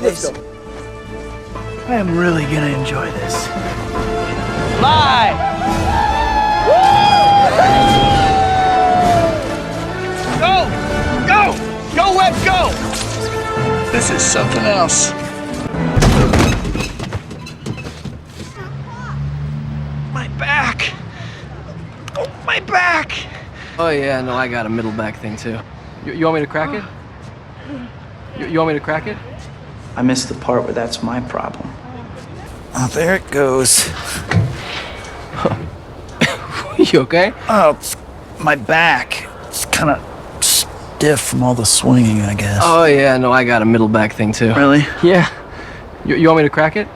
this. I am really gonna enjoy this. Live! Go! Go! Go, Webb, go! This is something else. My back! Oh, my back! Oh yeah, no, I got a middle back thing too. You want me to crack it? You want me to crack it? I missed the part where that's my problem. Oh, there it goes. You okay? Oh, my back. It's kind of stiff from all the swinging, I guess. Oh yeah, no, I got a middle back thing too. Really? Yeah. You want me to crack it?